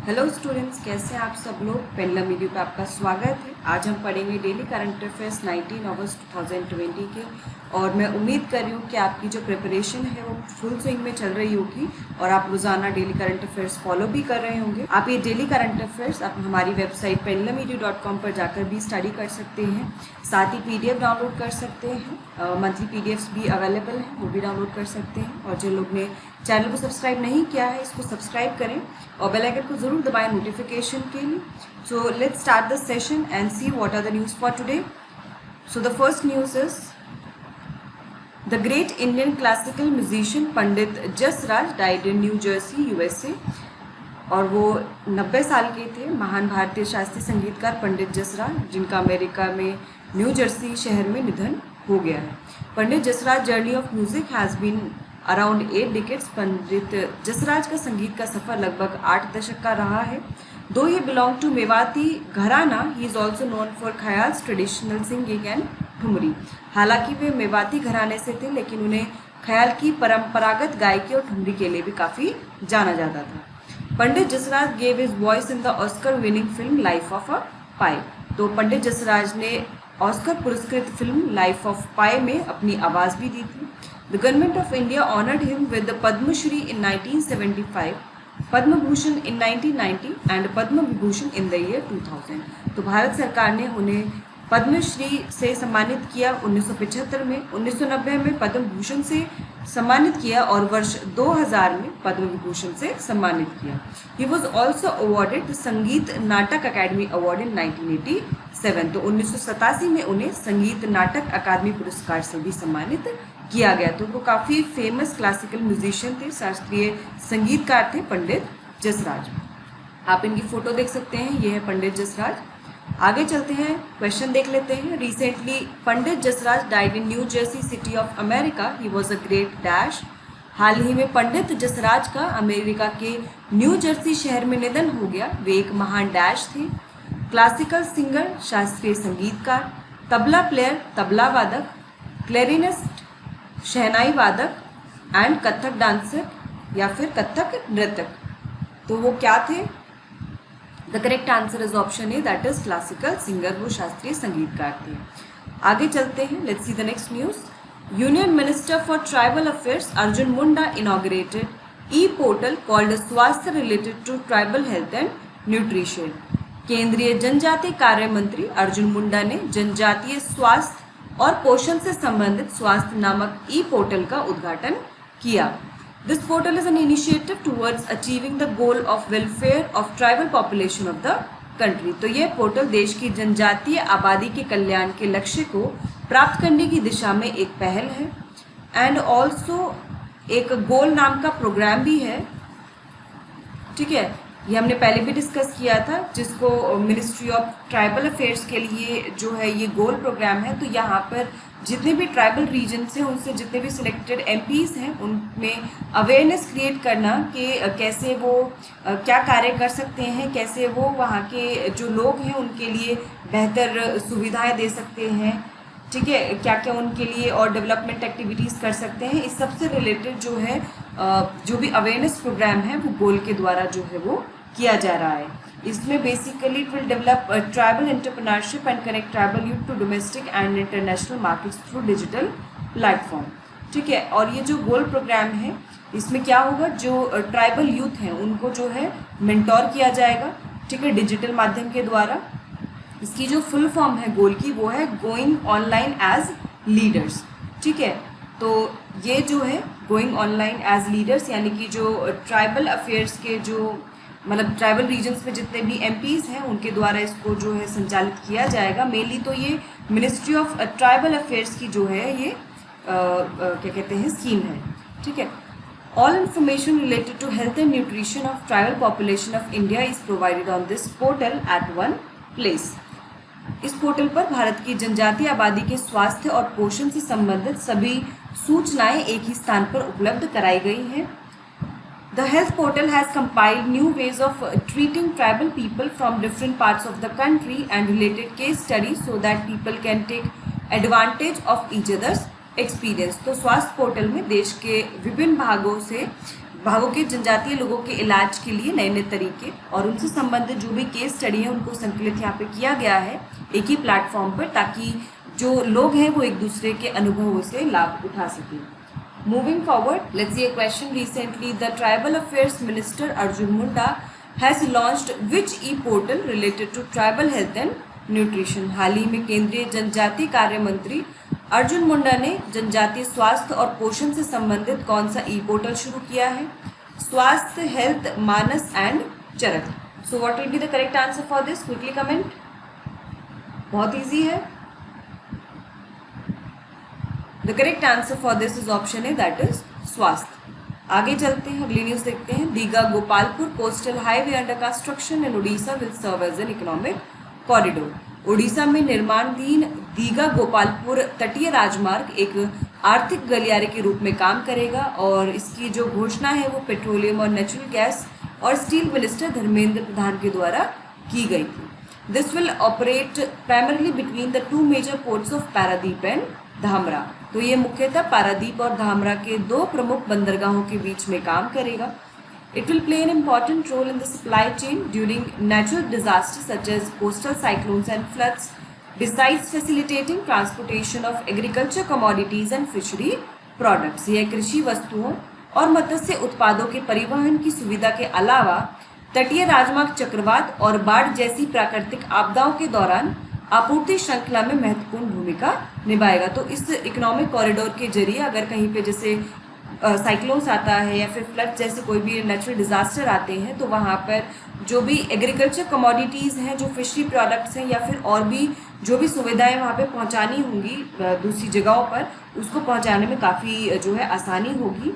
Hello students, कैसे हैं आप सब लोग। पेंडुलम वीडियो पे आपका स्वागत है। आज हम पढ़ेंगे डेली करंट अफेयर्स 19 अगस्त 2020 के। और मैं उम्मीद कर रही हूँ कि आपकी जो प्रिपरेशन है वो फुल स्विंग में चल रही होगी और आप रोजाना डेली करंट अफेयर्स फॉलो भी कर रहे होंगे। आप ये डेली करंट अफेयर्स आप हमारी वेबसाइट pendulumedu.com पर जाकर भी स्टडी कर सकते हैं। साथ ही PDF डाउनलोड कर सकते हैं। मंथली PDFs भी अवेलेबल हैं, वो भी डाउनलोड कर सकते हैं। और जो लोग ने चैनल को सब्सक्राइब नहीं किया है, इसको सब्सक्राइब करें और बेल आइकन को जरूर दबाएं नोटिफिकेशन के लिए। So let's start the session and see what are the news for today. So the first news is the great Indian classical musician Pandit Jasraj died in New Jersey USA। और वो 90 साल के थे। महान भारतीय शास्त्रीय संगीतकार पंडित जसराज, जिनका अमेरिका में न्यू जर्सी शहर में निधन हो गया है। Pandit Jasraj journey of music has been around 8 decades. Pandit Jasraj का संगीत का सफर लगभग 8 दशक का रहा है। दो ही belong to Mewati gharana, he is also known for khayals, traditional singing and thumri. हालांकि वे मेवाती घराने से थे, लेकिन उन्हें ख्याल की परंपरागत गायकी और ठुमरी के लिए भी काफ़ी जाना जाता था। Pandit Jasraj gave his voice in the Oscar winning film Life of a Pi. तो पंडित जसराज ने ऑस्कर पुरस्कृत फिल्म लाइफ ऑफ पाई में अपनी आवाज़ भी दी थी। The Government of India honored him with the Padma Shri in 1975, Padma Bhushan in 1990 and Padma Vibhushan in the year 2000। तो भारत सरकार ने उन्हें पद्मश्री से सम्मानित किया 1975 में, 1990 में पद्म भूषण से सम्मानित किया और वर्ष 2000 में पद्म विभूषण से सम्मानित किया। ही वॉज ऑल्सो अवॉर्डेड संगीत नाटक अकादमी अवार्ड इन 1987। तो 1987 में उन्हें संगीत नाटक अकादमी पुरस्कार से भी सम्मानित किया गया। तो वो काफ़ी फेमस क्लासिकल म्यूजिशियन थे, शास्त्रीय संगीतकार थे पंडित जसराज। आप इनकी फोटो देख सकते हैं, ये है पंडित जसराज। आगे चलते हैं, क्वेश्चन देख लेते हैं। Recently Pandit Jasraj died in New Jersey city of America, he was a great dash. हाल ही में पंडित जसराज का अमेरिका के न्यू जर्सी शहर में निधन हो गया। वे एक महान डैश थे। क्लासिकल सिंगर, शास्त्रीय संगीतकार, तबला प्लेयर, तबला वादक, क्लैरिनेस्ट, शहनाई वादक एंड कथक डांसर या फिर कथक नृत्यक। तो वो क्या थे? The correct answer is option A, that is classical singer. वो शास्त्रीय संगीतकार थे। आगे चलते हैं, let's see the next news. Union minister for tribal affairs Arjun Munda inaugurated portal called Swasthya related to tribal health and nutrition. केंद्रीय जनजातीय कार्य मंत्री अर्जुन मुंडा ने जनजातीय स्वास्थ्य और पोषण से संबंधित स्वास्थ्य नामक पोर्टल का उद्घाटन किया। This portal is an initiative towards achieving the goal of welfare of tribal population of the country. तो यह पोर्टल देश की जनजातीय आबादी के कल्याण के लक्ष्य को प्राप्त करने की दिशा में एक पहल है। एंड ऑल्सो एक गोल नाम का प्रोग्राम भी है, ठीक है। ये हमने पहले भी डिस्कस किया था, जिसको मिनिस्ट्री ऑफ ट्राइबल अफेयर्स के लिए जो है ये गोल प्रोग्राम है। तो यहाँ पर जितने भी ट्राइबल रीजन्स हैं, उनसे जितने भी सिलेक्टेड MPs हैं, उनमें अवेयरनेस क्रिएट करना कि कैसे वो क्या कार्य कर सकते हैं, कैसे वो वहाँ के जो लोग हैं उनके लिए बेहतर सुविधाएं दे सकते हैं, ठीक है, क्या क्या उनके लिए और डेवलपमेंट एक्टिविटीज़ कर सकते हैं। इस सबसे रिलेटेड जो है जो भी अवेयरनेस प्रोग्राम है वो गोल के द्वारा जो है वो किया जा रहा है। इसमें basically it will develop tribal entrepreneurship and connect tribal youth to domestic and international markets through digital platform, ठीक है। और ये जो गोल प्रोग्राम है, इसमें क्या होगा, जो ट्राइबल यूथ हैं उनको जो है मेंटोर किया जाएगा, ठीक है, डिजिटल माध्यम के द्वारा। इसकी जो फुल फॉर्म है गोल की, वो है गोइंग ऑनलाइन एज लीडर्स, ठीक है। तो ये जो है गोइंग ऑनलाइन एज लीडर्स, यानी कि जो ट्राइबल अफेयर्स के जो मतलब ट्राइबल रीजन्स में जितने भी MPs हैं उनके द्वारा इसको जो है संचालित किया जाएगा। मेनली तो ये मिनिस्ट्री ऑफ ट्राइबल अफेयर्स की जो है ये क्या कहते हैं स्कीम है, ठीक है। All information related to health and nutrition of tribal population of India is provided on this portal at one place. इस पोर्टल पर भारत की जनजातीय आबादी के स्वास्थ्य और पोषण से संबंधित सभी सूचनाएं एक ही स्थान पर उपलब्ध कराई गई हैं। The health portal has compiled new ways of treating tribal people from different parts of the country and related case studies so that people can take advantage of each other's experience। तो स्वास्थ्य portal में देश के विभिन्न भागों से भागों के जनजातीय लोगों के इलाज के लिए नए नए तरीके और उनसे संबंधित जो भी केस स्टडी है उनको संकलित यहाँ पे किया गया है एक ही प्लेटफॉर्म पर, ताकि जो लोग हैं वो एक दूसरे के अनुभवों से लाभ उठा सकें। Moving forward, let's see a question. Recently the tribal affairs minister Arjun Munda has launched which e portal related to tribal health and nutrition. हाल ही में केंद्रीय जनजातीय कार्य मंत्री अर्जुन मुंडा ने जनजातीय स्वास्थ्य और पोषण से संबंधित कौन सा ई पोर्टल शुरू किया है? Swasthya, health, Manas and Charak. So what will be the correct answer for this? Quickly comment. बहुत इजी है। The correct answer for this is option A, that is Swasthya. आगे चलते हैं, अगली न्यूज देखते हैं। Digha Gopalpur coastal highway under construction in Orissa will serve as an economic corridor. Orissa में निर्माणाधीन दीघा गोपालपुर तटीय राजमार्ग एक आर्थिक गलियारे के रूप में काम करेगा और इसकी जो घोषणा है वो पेट्रोलियम और नेचुरल गैस और स्टील मिनिस्टर धर्मेंद्र प्रधान के द्वारा की गई थी। This will operate primarily between the two major ports of Paradip and Dhamra. तो ये मुख्यतः पारादीप और धामरा के दो प्रमुख बंदरगाहों के बीच में काम करेगा। It will play an important role in the supply chain during natural disasters such as coastal cyclones and floods, besides facilitating transportation of agriculture commodities and fishery products। यह कृषि वस्तुओं और मत्स्य उत्पादों के परिवहन की सुविधा के अलावा तटीय राजमार्ग चक्रवात और बाढ़ जैसी प्राकृतिक आपदाओं के दौरान आपूर्ति श्रृंखला में महत्वपूर्ण भूमिका निभाएगा। तो इस इकोनॉमिक कॉरिडोर के जरिए अगर कहीं पे जैसे साइक्लोन्स आता है या फिर फ्लड जैसे कोई भी नेचुरल डिजास्टर आते हैं तो वहाँ पर जो भी एग्रीकल्चर कमोडिटीज़ हैं, जो फिशरी प्रोडक्ट्स हैं या फिर और भी जो भी सुविधाएं वहाँ पे पहुँचानी होंगी दूसरी जगहों पर, उसको पहुँचाने में काफ़ी जो है आसानी होगी।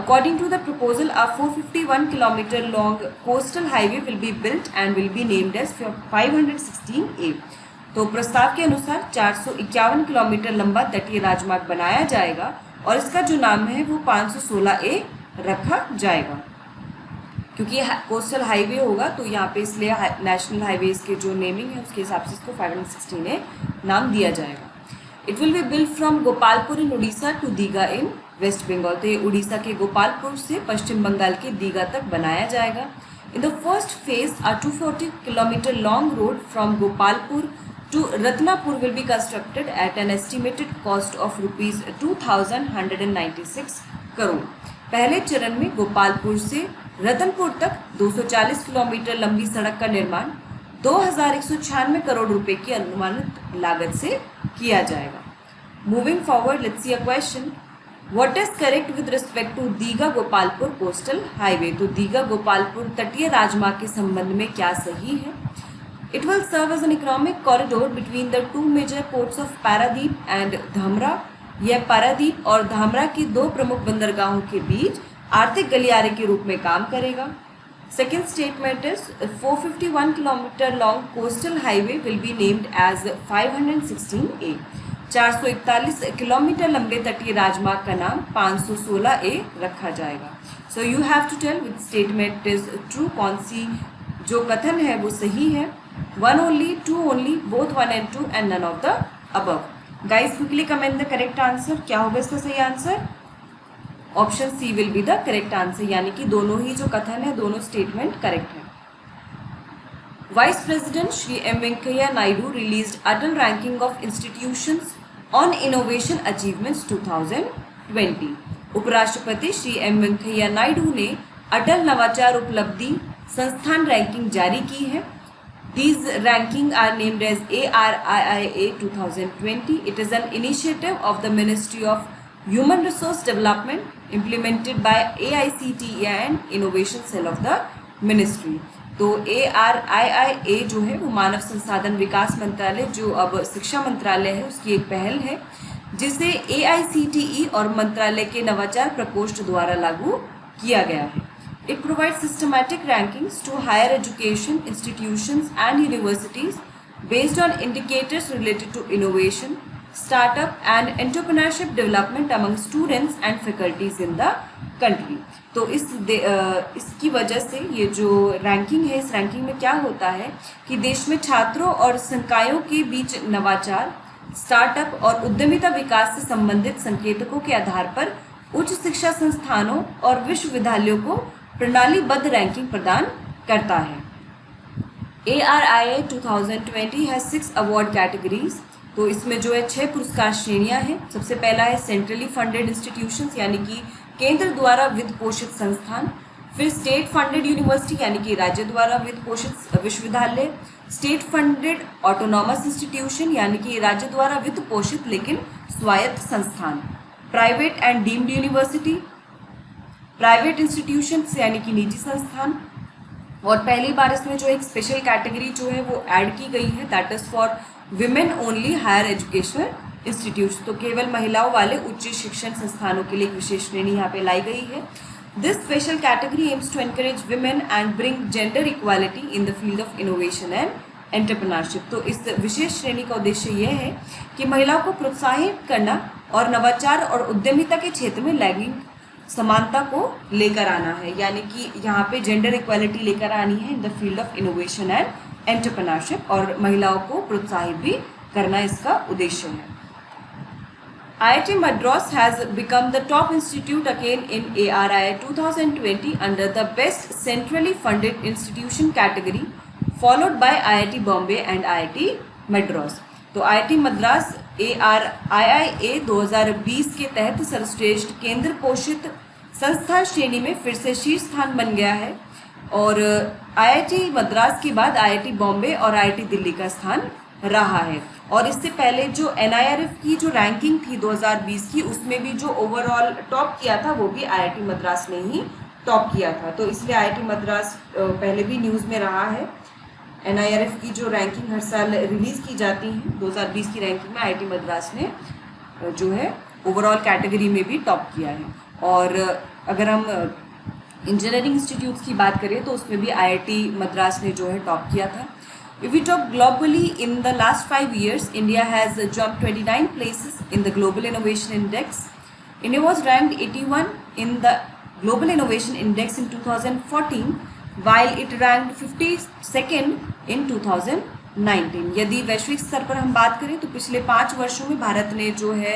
According to the proposal, a 451 kilometer long coastal highway will be built and will be named as 516A। तो प्रस्ताव के अनुसार 451 किलोमीटर लंबा तटीय राजमार्ग बनाया जाएगा और इसका जो नाम है वो 516A रखा जाएगा। क्योंकि ये कोस्टल हाईवे होगा तो यहाँ पे इसलिए नेशनल हाईवेज के जो नेमिंग है उसके हिसाब से इसको 516A नाम दिया जाएगा। It will be build from Gopalpur in Orissa to Digha in west Bengal. तो ये उड़ीसा के गोपालपुर से पश्चिम बंगाल के दीघा तक बनाया जाएगा। In the first phase a 240 kilometre long road from Gopalpur to Ratnapur will be constructed at an estimated cost of rupees 2,196 crore. पहले चरण में गोपालपुर से रतनपुर तक 240 किलोमीटर लंबी सड़क का निर्माण 2,196 करोड़ रुपए की अनुमानित लागत से किया जाएगा। Moving forward, let's see a question. What is correct with respect to Digha Gopalpur coastal highway? तो दीघा गोपालपुर तटीय राजमार्ग के संबंध में क्या सही है? It will serve as an economic corridor between the two major ports of Paradeep and Dhamra। यह पारादीप और धामरा की दो प्रमुख बंदरगाहों के बीच आर्थिक गलियारे के रूप में काम करेगा। Second statement is 451 kilometre long coastal highway will be named as 516A। 441 kilometre लंबे तटीय राजमार्ग का नाम 516A रखा जाएगा। So you have to tell which statement is true, कौन सी जो कथन है वो सही है। 1 only, 2 only, both 1 and 2 and none of the above। Guys quickly comment the correct answer। क्या होगा इसका सही answer? Option C will be the correct answer, यानी कि दोनों ही जो कथन है दोनों स्टेटमेंट करेक्ट है। Vice president Shri M Venkaiah Naidu released Atal ranking of institutions on innovation achievements 2020। उपराष्ट्रपति श्री एम वेंकैया नायडू ने अटल नवाचार उपलब्धि संस्थान रैंकिंग जारी की है। These rankings are named as ARIIA 2020. It is an initiative of the Ministry of Human Resource Development implemented by AICTE and Innovation Cell of the Ministry। तो ARIIA जो है वो मानव संसाधन विकास मंत्रालय, जो अब शिक्षा मंत्रालय है, उसकी एक पहल है जिसे AICTE और मंत्रालय के नवाचार प्रकोष्ठ द्वारा लागू किया गया है। It provides systematic rankings to higher education institutions and universities based on indicators related to innovation, startup and entrepreneurship development among students and faculties in the country। तो इसकी वजह से ये जो रैंकिंग है, इस रैंकिंग में क्या होता है कि देश में छात्रों और संकायों के बीच नवाचार, स्टार्टअप और उद्यमिता विकास से संबंधित संकेतकों के आधार पर उच्च शिक्षा संस्थानों और विश्वविद्यालयों को प्रणालीबद्ध रैंकिंग प्रदान करता है। ARIA 2020 है 6 अवार्ड कैटेगरीज। तो इसमें जो है 6 पुरस्कार श्रेणियां हैं। सबसे पहला है सेंट्रली फंडेड इंस्टीट्यूशंस यानी कि केंद्र द्वारा वित्त पोषित संस्थान। फिर स्टेट फंडेड यूनिवर्सिटी यानी कि राज्य द्वारा वित्त पोषित विश्वविद्यालय। स्टेट फंडेड ऑटोनॉमस इंस्टीट्यूशन यानी कि राज्य द्वारा वित्त पोषित लेकिन स्वायत्त संस्थान। Private and deemed university, private institutions यानी कि निजी संस्थान। और पहली बार इसमें जो एक स्पेशल कैटेगरी जो है वो ऐड की गई है, that is for women only higher educational institutes. तो केवल महिलाओं वाले उच्च शिक्षण संस्थानों के लिए एक विशेष श्रेणी यहाँ पे लाई गई है। This special category aims to encourage women and bring gender equality in the field of innovation and entrepreneurship. तो इस विशेष श्रेणी का उद्देश्य यह है कि महिलाओं को प्रोत्साहित करना और नवाचार और उद्यमिता के क्षेत्र में लैंगिक समानता को लेकर आना है, यानी कि यहाँ पे जेंडर इक्वालिटी लेकर आनी है इन the field of innovation and entrepreneurship, और महिलाओं को प्रोत्साहित भी करना इसका उद्देश्य है। IIT Madras has become the top institute again in ARIA 2020 under the best centrally funded institution category, followed by IIT Bombay and IIT Madras। तो IIT मद्रास ARIIA 2020 के तहत सर्वश्रेष्ठ केंद्र पोषित संस्थान श्रेणी में फिर से शीर्ष स्थान बन गया है, और IIT मद्रास के बाद IIT बॉम्बे और IIT दिल्ली का स्थान रहा है। और इससे पहले जो NIRF की जो रैंकिंग थी 2020 की, उसमें भी जो ओवरऑल टॉप किया था वो भी IIT मद्रास ने ही टॉप किया था। तो इसलिए IIT मद्रास पहले भी न्यूज़ में रहा है। NIRF की जो रैंकिंग हर साल रिलीज़ की जाती है, 2020 की रैंकिंग में IIT मद्रास ने जो है ओवरऑल कैटेगरी में भी टॉप किया है। और अगर हम इंजीनियरिंग इंस्टीट्यूट्स की बात करें तो उसमें भी IIT मद्रास ने जो है टॉप किया था। If we talk globally, in the last 5 years, India has jumped 29 places in the Global Innovation Index. India was ranked 81 in the Global Innovation Index in 2014, while it ranked 52nd in 2019. यदि वैश्विक स्तर पर हम बात करें तो पिछले 5 वर्षों में भारत ने जो है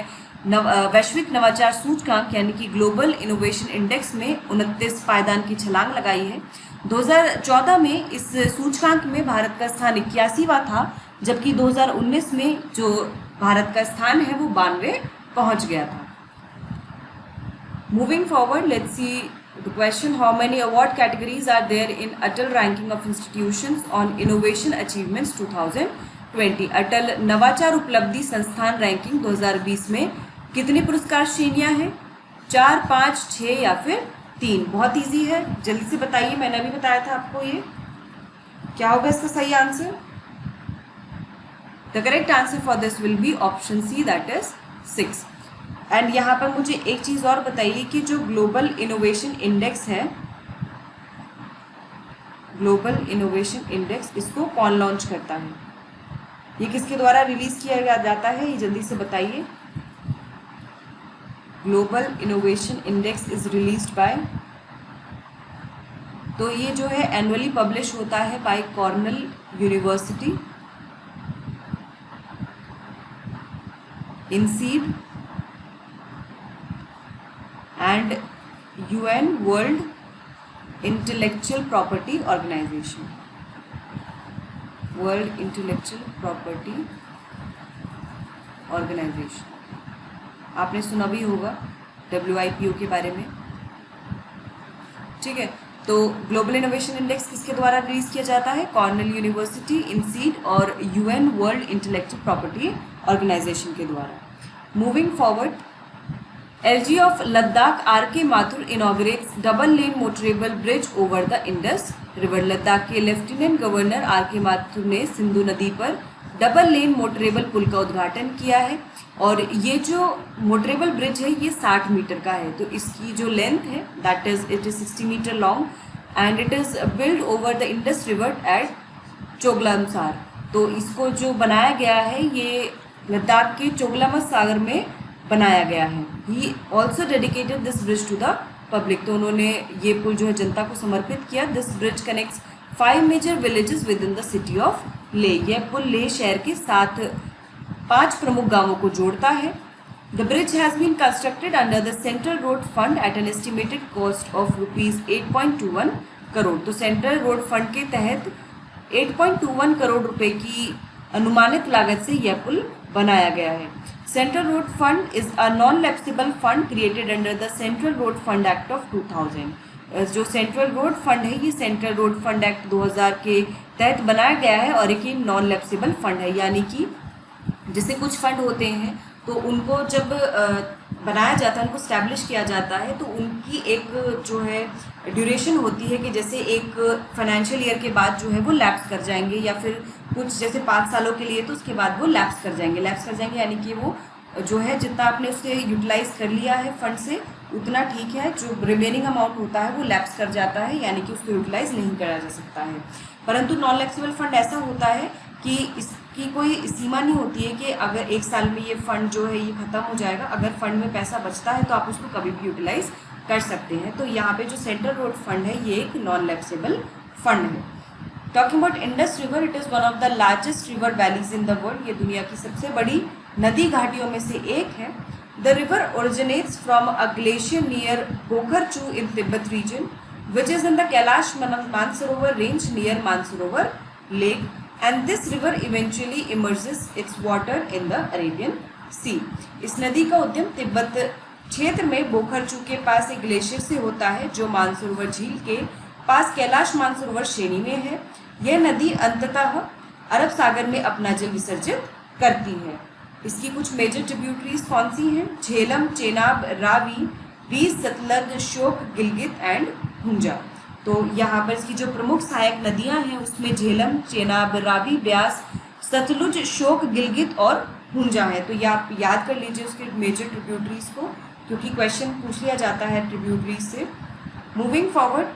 वैश्विक नवाचार सूचकांक यानी कि ग्लोबल इनोवेशन इंडेक्स में 29 पायदान की छलांग लगाई है। 2014 में इस सूचकांक में भारत का स्थान 81वां था, जबकि 2019 में जो भारत का स्थान है वो 92 पहुंच गया था। Moving forward, let's see the question, how many award categories are there in Atal ranking of institutions on innovation achievements 2020। Atal नवाचार उपलब्धि संस्थान रैंकिंग 2020 में कितनी पुरस्कार श्रेणियां हैं? 4, 5, 6 या फिर 3? बहुत इजी है, जल्दी से बताइए। मैंने अभी बताया था आपको, ये क्या होगा इसका सही answer? The correct answer for this will be option C, that is 6। And यहाँ पर मुझे एक चीज़ और बताइए कि जो ग्लोबल इनोवेशन इंडेक्स है, ग्लोबल इनोवेशन इंडेक्स, इसको कौन लॉन्च करता है? ये किसके द्वारा रिलीज किया जाता है? ये जल्दी से बताइए। Global innovation index is released by, तो ये जो है एनुअली पब्लिश होता है by Cornell University, INSEAD and UN world intellectual property organisation, world intellectual property organisation. आपने सुना भी होगा WIPO के बारे में, ठीक है। तो ग्लोबल इनोवेशन इंडेक्स किसके द्वारा रिलीज किया जाता है? कॉर्नेल यूनिवर्सिटी, INSEAD और UN world intellectual property organisation के द्वारा। Moving forward, LG of Ladakh RK Mathur inaugurates double lane motorable bridge over the Indus river. Ladakh के लेफ्टिनेंट गवर्नर RK माथुर ने सिंधु नदी पर डबल लेन मोटरेबल पुल का उद्घाटन किया है, और ये जो मोटरेबल ब्रिज है ये 60 मीटर का है। तो इसकी जो लेंथ है that is it is 60 metre long and it is build over the Indus river at Choglamsar. तो इसको जो बनाया गया है ये लद्दाख के चोगलामस सागर में बनाया गया है। He also dedicated this bridge to the public. तो उन्होंने ये पुल जो है जनता को समर्पित किया। This bridge connects 5 major villages within the city of Leh. यह पुल लेह शहर के 5 प्रमुख गांवों को जोड़ता है। The bridge has been constructed under the Central Road Fund at an estimated cost of rupees 8.21 crore. तो सेंट्रल रोड फंड के तहत 8.21 करोड़ रुपए की अनुमानित लागत से यह पुल बनाया गया है। Central road fund is a non lapsable fund created under the central road fund act of 2000। जो सेंट्रल रोड फंड है ये सेंट्रल रोड फंड एक्ट 2000 के तहत बनाया गया है और एक नॉन लैप्सेबल फंड है, यानी कि जैसे कुछ फंड होते हैं तो उनको जब बनाया जाता है, उनको स्टैब्लिश किया जाता है तो उनकी एक जो है ड्यूरेशन होती है कि जैसे एक फाइनेंशियल ईयर के बाद जो है वो लैप्स कर जाएंगे, या फिर कुछ जैसे 5 सालों के लिए तो उसके बाद वो लैप्स कर जाएंगे यानी कि वो जो है जितना आपने उससे यूटिलाइज कर लिया है फंड से उतना ठीक है, जो रिमेनिंग अमाउंट होता है वो लैप्स कर जाता है, यानी कि उसको यूटिलाइज नहीं करा जा सकता है। परंतु नॉन लैप्सेबल फंड ऐसा होता है कि इसकी कोई सीमा नहीं होती है कि अगर 1 साल में ये फंड जो है ये ख़त्म हो जाएगा, अगर फंड में पैसा बचता है तो आप उसको कभी भी यूटिलाइज कर सकते हैं। तो यहाँ पे जो सेंट्रल रोड फंड है ये एक नॉन लैप्सेबल फंड है। Talking about Indus river, it is one of the largest river valleys in the world. ये दुनिया की सबसे बड़ी नदी घाटियों में से एक है। The river originates from a glacier near Bokharchu in Tibet region which is in the Kailash Mansarovar range near Mansarovar lake, and this river eventually immerses its water in the Arabian Sea। इस नदी का उद्गम तिब्बत क्षेत्र में बोखरचू के पास एक ग्लेशियर से होता है जो मानसरोवर झील के पास कैलाश मानसरोवर श्रेणी में है। यह नदी अंततः अरब सागर में अपना जल विसर्जित करती है। इसकी कुछ मेजर ट्रिब्यूटरीज कौन सी हैं? झेलम, चेनाब, रावी, रीस, सतलज, श्योक, गिलगित एंड हुंजा। तो यहाँ पर इसकी जो प्रमुख सहायक नदियाँ हैं उसमें झेलम, चेनाब, रावी, ब्यास, सतलुज, श्योक, गिलगित और हुंजा है। तो ये आप याद कर लीजिए उसके मेजर ट्रिब्यूटरीज को, क्योंकि क्वेश्चन पूछ लिया जाता है ट्रिब्यूटरीज से। Moving forward,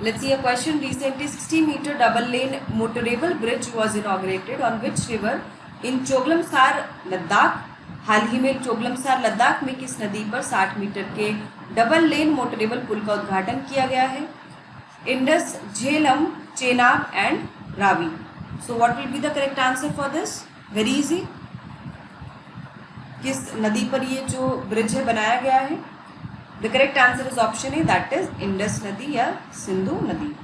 let's see a question. Recently 60-meter double lane motorable bridge was inaugurated on which river in Choglamsar Ladakh. हाल ही में चोगलमसार लद्दाख में किस नदी पर 60 मीटर के डबल लेन मोटरेबल पुल का उद्घाटन किया गया है? Indus, Jhelum, Chenab and Ravi. So what will be the correct answer for this? Very easy. किस नदी पर ये जो ब्रिज है बनाया गया है? The correct answer is option A, that is Indus नदी या सिंधु नदी।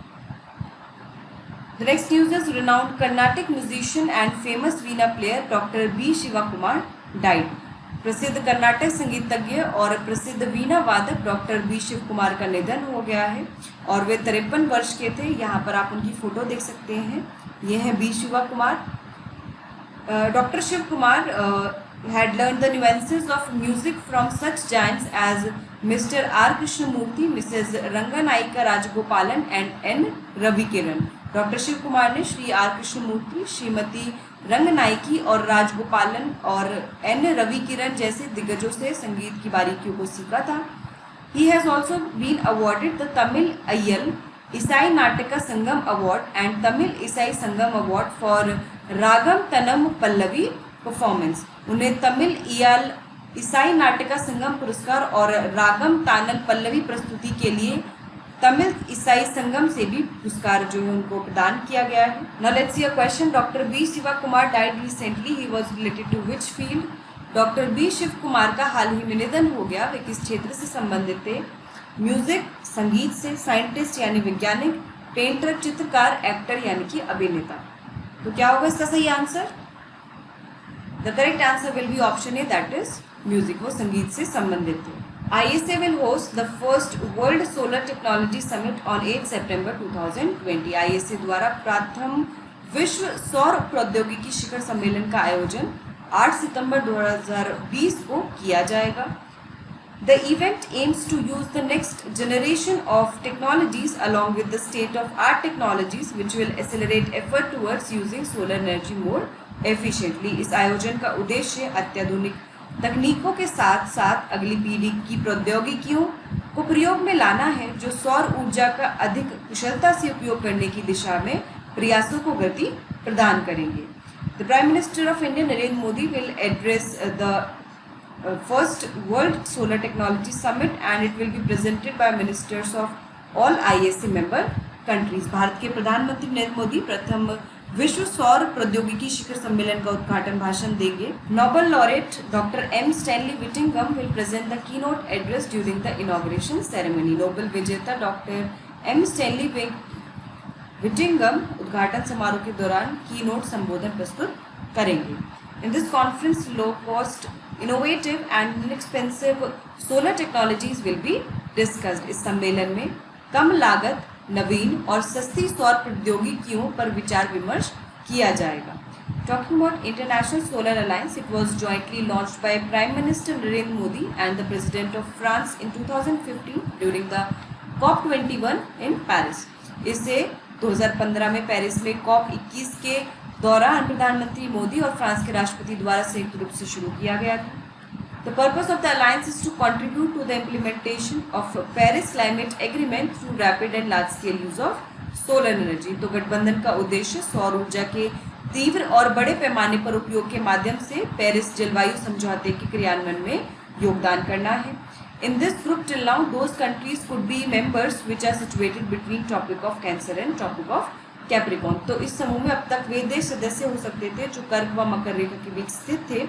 The next news is renowned Carnatic musician and famous veena player doctor B Shiva Kumar died. प्रसिद्ध कर्नाटक संगीतज्ञ और प्रसिद्ध वीणा वादक डॉक्टर बी शिव कुमार का निधन हो गया है और वे 53 वर्ष के थे। यहाँ पर आप उनकी फोटो देख सकते हैं, ये है B Shiva Kumar. Doctor Shiv Kumar had learned the nuances of music from such giants as Mr. R. Krishnamurti, Mrs. Ranganayika Rajgopalan and N. Ravikiran। Doctor Shiv Kumar ने श्री आर कृष्णमूर्ति, श्रीमती रंगनायकी और राजगोपालन और एन रविकिरण जैसे दिग्गजों से संगीत की बारीकियों को सीखा था। He has also been awarded the Tamil Ayyal Isai Nataka Sangam Award and Tamil Isai Sangam Award for Ragam Tanam Pallavi performance. उन्हें तमिल इयाल ईसाई नाटका संगम पुरस्कार और रागम तानल पल्लवी प्रस्तुति के लिए तमिल ईसाई संगम से भी पुरस्कार जो है उनको प्रदान किया गया है। Now let's see a question. Doctor B Shiva Kumar died recently, he was related to which field? Doctor B Shiv Kumar का हाल ही में निधन हो गया, वे किस क्षेत्र से संबंधित थे? म्यूजिक, संगीत से, साइंटिस्ट यानी वैज्ञानिक, पेंटर, चित्रकार, एक्टर यानी कि अभिनेता। तो क्या होगा इसका सही answer? The correct answer will be option A, that is music। वो संगीत से संबंधित थे। ISA will host the first World Solar Technology Summit on 8 September 2020। ISA द्वारा प्रथम विश्व सौर प्रौद्योगिकी शिखर सम्मेलन का आयोजन 8 सितंबर 2020 को किया जाएगा। The event aims to use the next generation of technologies along with the state-of-art technologies which will accelerate effort towards using solar energy more efficiently। इस आयोजन का उद्देश्य अत्याधुनिक तकनीकों के साथ साथ अगली पीढ़ी की प्रौद्योगिकियों को प्रयोग में लाना है जो सौर ऊर्जा का अधिक कुशलता से उपयोग करने की दिशा में प्रयासों को गति प्रदान करेंगे। The prime minister of India Narendra Modi will address the first world solar technology summit and it will be presented by ministers of all ISA member countries. Bharat के प्रधानमंत्री नरेंद्र मोदी प्रथम विश्व सौर प्रौद्योगिकी शिखर सम्मेलन का उद्घाटन भाषण देंगे। Nobel laureate doctor M Stanley Whittingham will present the keynote address during the inauguration ceremony. Nobel विजेता डॉक्टर एम स्टैनली विटिंगम उद्घाटन समारोह के दौरान कीनोट संबोधन प्रस्तुत करेंगे। In this conference low cost innovative and inexpensive solar technologies will be discussed. इस सम्मेलन में कम लागत, नवीन और सस्ती सौर प्रौद्योगिकियों पर विचार विमर्श किया जाएगा। Talking about International Solar Alliance, it was jointly launched by Prime Minister Narendra Modi and the President of France in 2015 during the COP21 in Paris. इसे 2015 में पेरिस में COP21 के दौरान प्रधानमंत्री मोदी और फ्रांस के राष्ट्रपति द्वारा संयुक्त रूप से शुरू किया गया था। The purpose of the alliance is to contribute to the implementation of Paris Climate Agreement through rapid and large-scale use of solar energy. तो गठबंधन का उद्देश्य सौर ऊर्जा के तीव्र और बड़े पैमाने पर उपयोग के माध्यम से पेरिस जलवायु समझौते के क्रियान्वयन में योगदान करना है। In this group till now, those countries could be members which are situated between Tropic of Cancer and Tropic of Capricorn. तो इस समूह में अब तक वे देश सदस्य हो सकते थे जो कर्क व मकर रेखा के बीच स्थित थे,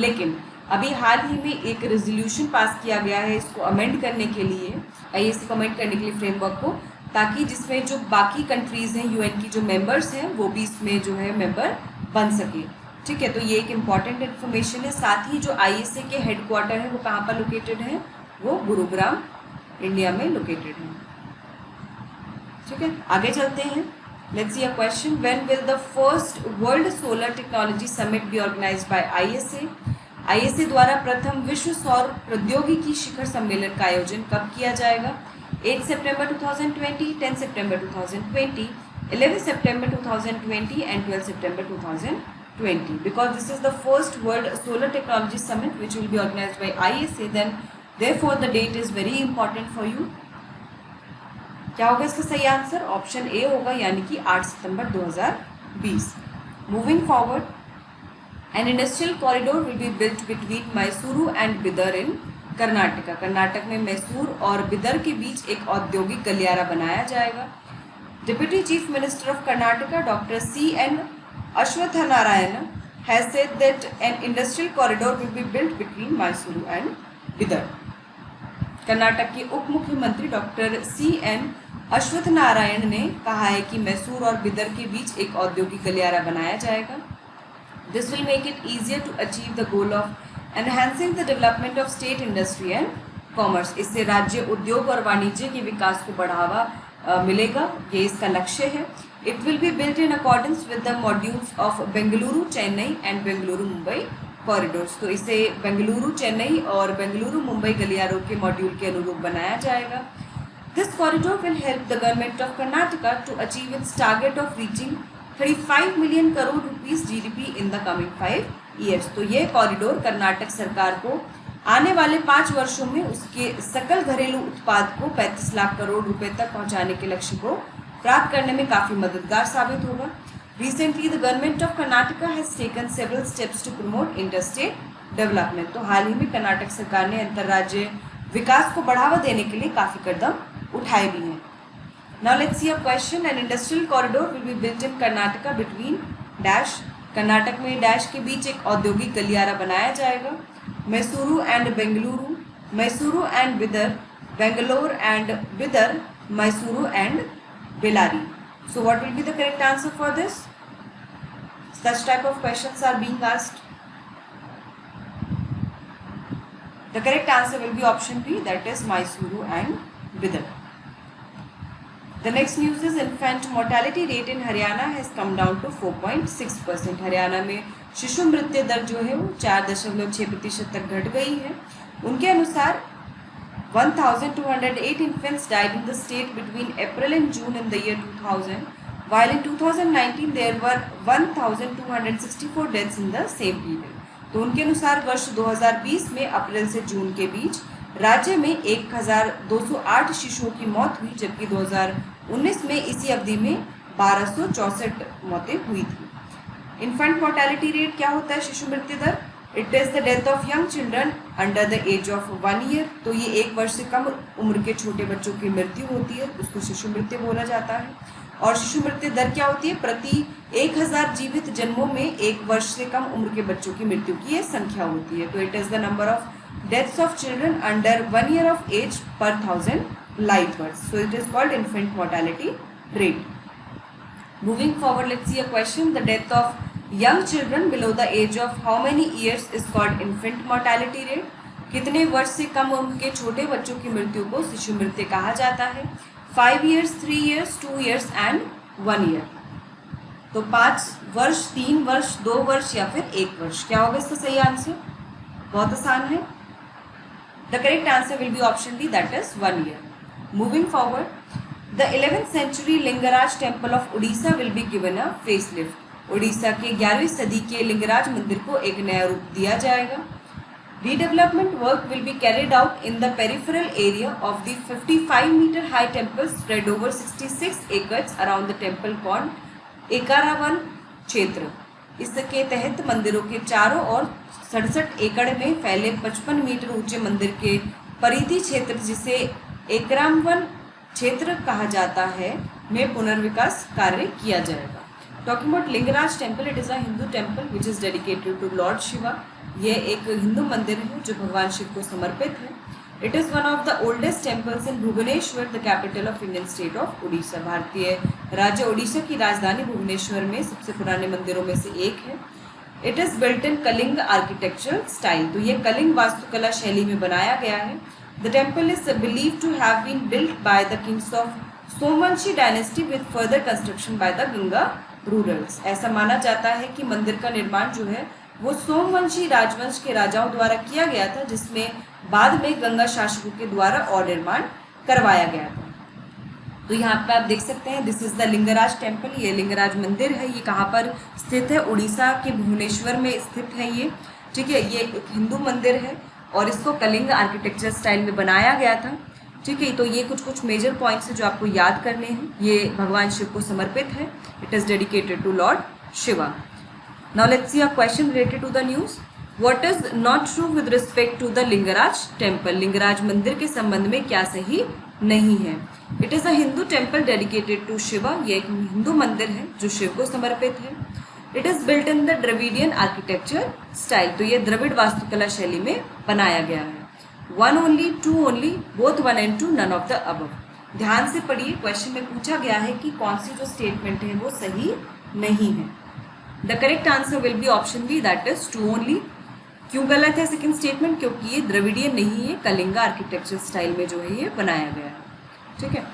लेकिन अभी हाल ही में एक रेजोल्यूशन पास किया गया है इसको अमेंड करने के लिए, IAC को अमेंड करने के लिए फ्रेमवर्क को, ताकि जिसमें जो बाकी कंट्रीज़ हैं UN की जो मेंबर्स हैं वो भी इसमें जो है मेंबर बन सके। ठीक है, तो ये एक इम्पॉर्टेंट इन्फॉर्मेशन है। साथ ही जो IAC के हेडक्वार्टर है वो कहाँ पर लोकेटेड है, वो गुरुग्राम इंडिया में लोकेटेड है। ठीक है, आगे चलते हैं। Let's see a question, when will the first world solar technology summit be organised by IAC? IAC द्वारा प्रथम विश्व सौर प्रौद्योगिकी शिखर सम्मेलन का आयोजन कब किया जाएगा? 8 सितंबर 2020, 10 सितंबर 2020, 11 सितंबर 2020 and 12 September 2020. Because this is the first World Solar Technology Summit which will be organized by IAC, then therefore the date is very important for you. क्या होगा इसका सही आंसर? ऑप्शन ए होगा, यानी कि 8 सितंबर 2020। Moving forward, an industrial corridor will be built between Mysuru and Bidar in Karnataka. Karnataka में मैसूर और बिदर के बीच एक औद्योगिक गलियारा बनाया जाएगा। Deputy chief minister of Karnataka doctor CN Ashwathnarayan has said that an industrial corridor will be built between Mysuru and Bidar. Karnataka के उप मुख्यमंत्री डॉक्टर CN अश्वत्थनारायण ने कहा है कि मैसूर और बिदर के बीच एक औद्योगिक गलियारा बनाया जाएगा। This will make it easier to achieve the goal of enhancing the development of state industry and commerce. इससे राज्य उद्योग और वाणिज्य के विकास को बढ़ावा मिलेगा, ये इसका लक्ष्य है। It will be built in accordance with the modules of Bengaluru Chennai and Bengaluru Mumbai corridors. तो इसे बेंगलुरु चेन्नई और बेंगलुरु मुंबई गलियारों के मॉड्यूल के अनुरूप बनाया जाएगा। This corridor will help the government of Karnataka to achieve its target of reaching 35 million crore rupees GDP in the coming 5 years. तो ये कॉरिडोर कर्नाटक सरकार को आने वाले 5 वर्षों में उसके सकल घरेलू उत्पाद को 35 लाख करोड़ रुपए तक पहुंचाने के लक्ष्य को प्राप्त करने में काफ़ी मददगार साबित होगा। Recently, the government of Karnataka has taken several steps to promote interstate development. तो हाल ही में कर्नाटक सरकार ने अंतर्राज्यीय विकास को बढ़ावा देने के लिए काफ़ी कदम उठाए भी हैं। Now let's see a question. An industrial corridor will be built in Karnataka between dash. Karnataka में डैश के बीच एक औद्योगिक गलियारा बनाया जाएगा। Mysuru and Bengaluru, Mysuru and Bidar, Bangalore and Bidar, Mysuru and Bellary. So what will be the correct answer for this? Such type of questions are being asked. The correct answer will be option B, that is Mysuru and Bidar. The next news is infant mortality rate in Haryana has come down to 4.6%. Haryana में शिशु मृत्यु दर जो है वो 4.6% तक घट गई है। उनके अनुसार 1,208 infants died in the state between April and June in the year 2000, while in 2019 there were 1,264 deaths in the same period. तो उनके अनुसार वर्ष 2020 में अप्रैल से जून के बीच राज्य में 1,208 शिशुओं की मौत हुई, जबकि 2019 में इसी अवधि में 1264 मौतें हुई थी। इन्फेंट मोर्टेलिटी रेट क्या होता है? शिशु मृत्यु दर। It is the death of young children under the age of 1 year. तो ये 1 वर्ष से कम उम्र के छोटे बच्चों की मृत्यु होती है, उसको शिशु मृत्यु बोला जाता है। और शिशु मृत्यु दर क्या होती है? प्रति 1000 जीवित जन्मों में 1 वर्ष से कम उम्र के बच्चों की मृत्यु की ये संख्या होती है। तो it is the number of deaths of children under 1 year of age per 1000 live births. So it is called infant mortality rate. Moving forward, let's see a question. The death of young children below the age of how many years is called infant mortality rate? कितने वर्ष से कम उम्र के छोटे बच्चों की मृत्यु को शिशु मृत्यु कहा जाता है? 5 years, 3 years, 2 years and 1 year. तो 5 वर्ष, 3 वर्ष, 2 वर्ष या फिर 1 वर्ष। क्या होगा इसका सही आंसर? बहुत आसान है। The correct answer will be option D, that is 1 year. Moving forward, the 11th century Lingaraj temple of Orissa will be given a facelift. Orissa के 11वीं सदी के लिंगराज मंदिर को एक नया रूप दिया जाएगा। Redevelopment work will be carried out in the peripheral area of the 55-meter high temple spread over 66 acres around the temple pond एकरावन क्षेत्र। इसके तहत मंदिरों के चारों ओर 67 एकड़ में फैले 55 मीटर ऊंचे मंदिर के परिधि क्षेत्र, जिसे एकरावन क्षेत्र कहा जाता है, में पुनर्विकास कार्य किया जाएगा। Talking about Lingaraj temple, it is a Hindu temple which is dedicated to lord Shiva. ये एक हिंदू मंदिर है जो भगवान शिव को समर्पित है। It is one of the oldest temples in Bhubaneswar, the capital of Indian state of Orissa. भारतीय राज्य उड़ीसा की राजधानी भुवनेश्वर में सबसे पुराने मंदिरों में से एक है। It is built in Kalinga architectural style, तो ये कलिंग वास्तुकला शैली में बनाया गया है। The temple is believed to have been built by the kings of Somavamshi dynasty with further construction by the Ganga rulers. ऐसा माना जाता है कि मंदिर का निर्माण जो है वो सोमवंशी राजवंश के राजाओं द्वारा किया गया था, जिसमें बाद में गंगा शासकों के द्वारा और निर्माण करवाया गया था। तो यहाँ पे आप देख सकते हैं, this is the Lingaraj temple. ये लिंगराज मंदिर है। ये कहाँ पर स्थित है? उड़ीसा के भुवनेश्वर में स्थित है ये। ठीक है, ये एक हिंदू मंदिर है और इसको कलिंग आर्किटेक्चर स्टाइल में बनाया गया था। ठीक है, तो ये कुछ मेजर पॉइंट्स हैं जो आपको याद करने हैं। ये भगवान शिव को समर्पित है। It is dedicated to lord Shiva. Now let's see a question related to the news. What is not true with respect to the Lingaraj temple? Lingaraj मंदिर के संबंध में क्या सही नहीं है? It is a Hindu temple dedicated to Shiva. ये एक हिंदू मंदिर है जो शिव को समर्पित है। It is built in the Dravidian architecture style, तो ये द्रविड़ वास्तुकला शैली में बनाया गया है। 1 only, 2 only, both 1 and 2, none of the above. ध्यान से पढ़िए, क्वेश्चन में पूछा गया है कि कौन सी जो स्टेटमेंट है वो सही नहीं है। The correct answer will be option B, that is 2 only. क्यों गलत है सेकंड स्टेटमेंट? क्योंकि ये द्रविडियन नहीं है, कलिंगा आर्किटेक्चर स्टाइल में जो है ये बनाया गया है। ठीक है,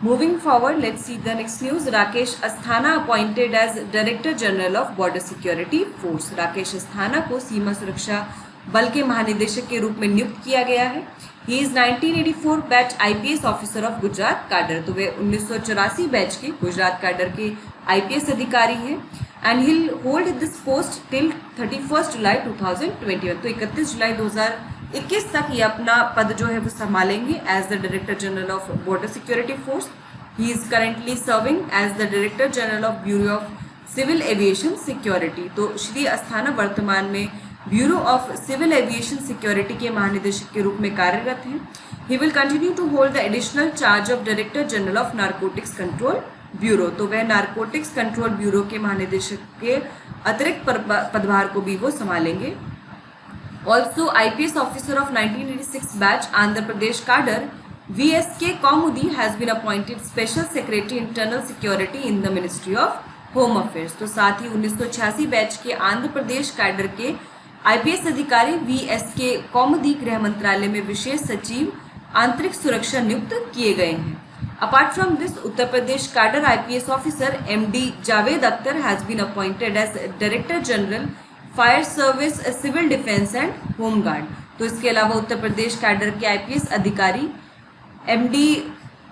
moving forward, let's see the next news. Rakesh Asthana appointed as director general of border security force. Rakesh Asthana को सीमा सुरक्षा बल के महानिदेशक के रूप में नियुक्त किया गया है। He is 1984 batch IPS officer of Gujarat cadre, तो वे 1984 बैच के गुजरात कैडर के IPS अधिकारी हैं। And he hold this post till 31 जुलाई 2021, तो 31 जुलाई 2021 तक ये अपना पद जो है वो संभालेंगे as the director general of border security force. He is currently serving as the director general of bureau of civil aviation security. तो श्री अस्थाना वर्तमान में bureau of civil aviation security के महानिदेशक के रूप में कार्यरत हैं। He will continue to hold the additional charge of director general of narcotics control bureau, तो वह नारकोटिक्स कंट्रोल ब्यूरो के महानिदेशक के अतिरिक्त पदभार को भी वो संभालेंगे। Also IPS officer of 1986 batch Andhra Pradesh cadre VSK Kaumudi has been appointed special secretary internal security in the ministry of home affairs. तो साथ ही 1986 बैच के आंध्र प्रदेश कैडर के IPS अधिकारी VSK कौमुदी गृह मंत्रालय में विशेष सचिव आंतरिक सुरक्षा नियुक्त किए गए हैं। Apart from this, Uttar Pradesh cadre IPS officer MD Javed Akhtar has been appointed as director general fire service civil defence and home guard. तो इसके अलावा उत्तर प्रदेश कैडर के IPS अधिकारी MD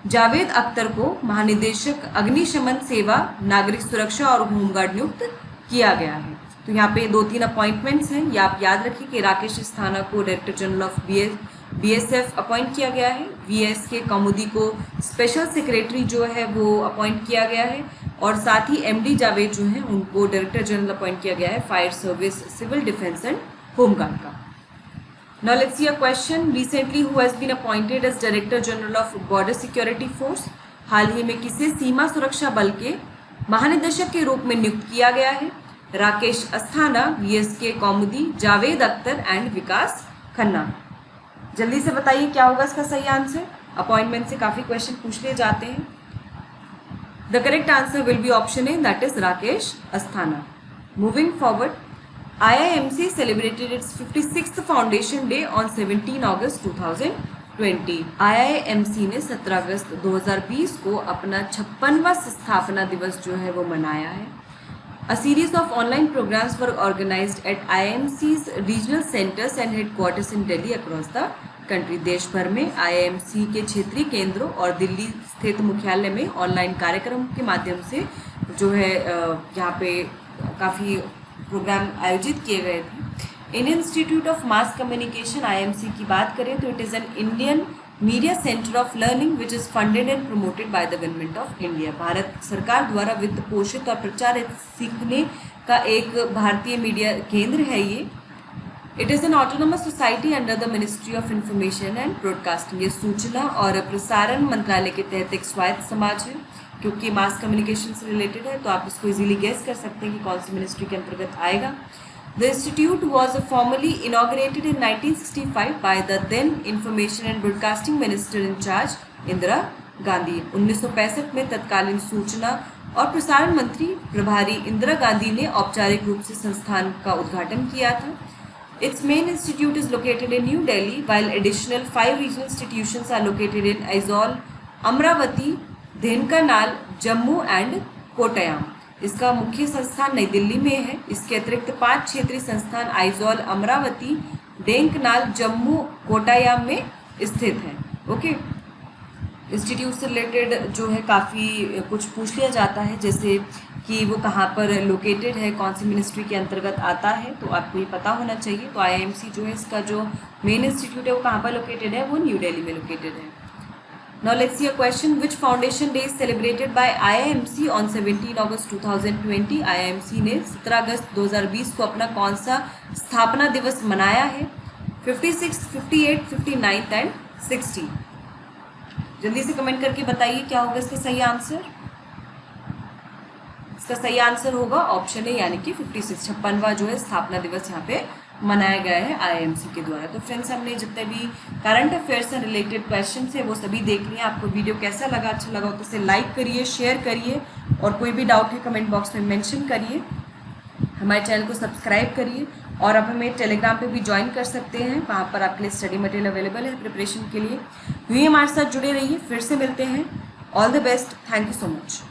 जावेद अख्तर को महानिदेशक अग्निशमन सेवा, नागरिक सुरक्षा और होमगार्ड नियुक्त किया गया है। तो यहाँ पे 2-3 अपॉइंटमेंट्स हैं, ये आप याद रखिए कि राकेश अस्थाना को director general of BSF appoint किया गया है। VSK कौमुदी को स्पेशल सेक्रेटरी जो है वो अपॉइंट किया गया है, और साथ ही MD जावेद जो हैं उनको डायरेक्टर जनरल अपॉइंट किया गया है fire service civil defence and home guard का। Now let's see a question. Recently, who has been appointed as Director General of Border Security Force? हाल ही में किसे सीमा सुरक्षा बल के महानिदेशक के रूप में नियुक्त किया गया है? Rakesh Asthana, VSK Kaumudi, Javed Akhtar and Vikas Khanna. जल्दी से बताइए क्या होगा इसका सही आंसर। अपॉइंटमेंट से काफी क्वेश्चन पूछ लिए जाते हैं। The correct answer will be option A, that is Rakesh Asthana. Moving forward, IIMC celebrated its 56th Foundation Day on 17 August 2020। IIMC ने 17 अगस्त 2020 को अपना 56वां स्थापना दिवस जो है वो मनाया है। A series of online programs were organized at IIMC's regional centers and headquarters in Delhi across the country। देश भर में IIMC के क्षेत्रीय केंद्रों और दिल्ली स्थित मुख्यालय में ऑनलाइन कार्यक्रम के माध्यम से जो है यहाँ पे काफ़ी प्रोग्राम आयोजित किए गए थे। Indian institute of mass communication IIMC की बात करें तो it is an Indian media centre of learning which is funded and promoted by the government of India. Bharat सरकार द्वारा वित्त पोषित और प्रचारित सीखने का एक भारतीय मीडिया केंद्र है ये। It is an autonomous society under the ministry of information and broadcasting. ये सूचना और प्रसारण मंत्रालय के तहत एक स्वायत्त समाज है। क्योंकि मास कम्युनिकेशन से रिलेटेड है तो आप इसको इजीली गेस कर सकते हैं कि कौन सी मिनिस्ट्री के अंतर्गत आएगा। The institute was formally inaugurated in 1965 by the then information and broadcasting minister in charge Indira Gandhi. 1965 में तत्कालीन सूचना और प्रसारण मंत्री प्रभारी इंदिरा गांधी ने औपचारिक रूप से संस्थान का उद्घाटन किया था। Its main institute is located in New Delhi, while additional 5 regional institutions are located in Aizawl, Amravati, Dhenkanal, Jammu and Kottayam. इसका मुख्य संस्थान नई दिल्ली में है। इसके अतिरिक्त 5 क्षेत्रीय संस्थान आइजॉल, अमरावती, ढेंकानाल, जम्मू, कोट्टयम में स्थित हैं। ओके, इंस्टीट्यूट से रिलेटेड जो है काफ़ी कुछ पूछ लिया जाता है, जैसे कि वो कहाँ पर लोकेटेड है, कौन सी मिनिस्ट्री के अंतर्गत आता है, तो आपको ये पता होना चाहिए। तो IIMC जो है इसका जो मेन इंस्टीट्यूट है वो कहाँ पर लोकेटेड है, वो न्यू दिल्ली में लोकेटेड है। Now let's see a question. Which foundation day is celebrated by IIMC on 17 August 2020? IIMC ने 17 अगस्त 2020 को अपना कौन सा स्थापना दिवस मनाया है? 56, 58, 59 एंड 60। जल्दी से कमेंट करके बताइए क्या होगा इसका सही आंसर। इसका सही आंसर होगा ऑप्शन ए, यानी कि 56, 56वां जो है स्थापना दिवस यहाँ पे मनाया गया है IIMC के द्वारा। तो फ्रेंड्स, हमने जितने भी करंट अफेयर से रिलेटेड क्वेश्चन है वो सभी देख लिए। आपको वीडियो कैसा लगा, अच्छा लगा तो इसे लाइक करिए, शेयर करिए, और कोई भी डाउट है कमेंट बॉक्स में मेंशन करिए। हमारे चैनल को सब्सक्राइब करिए, और आप हमें टेलीग्राम पे भी ज्वाइन कर सकते हैं। वहाँ पर आपके लिए स्टडी मटेरियल अवेलेबल है प्रिपरेशन के लिए। यूँ ही हमारे साथ जुड़े रहिए। फिर से मिलते हैं। All the best. Thank you so much.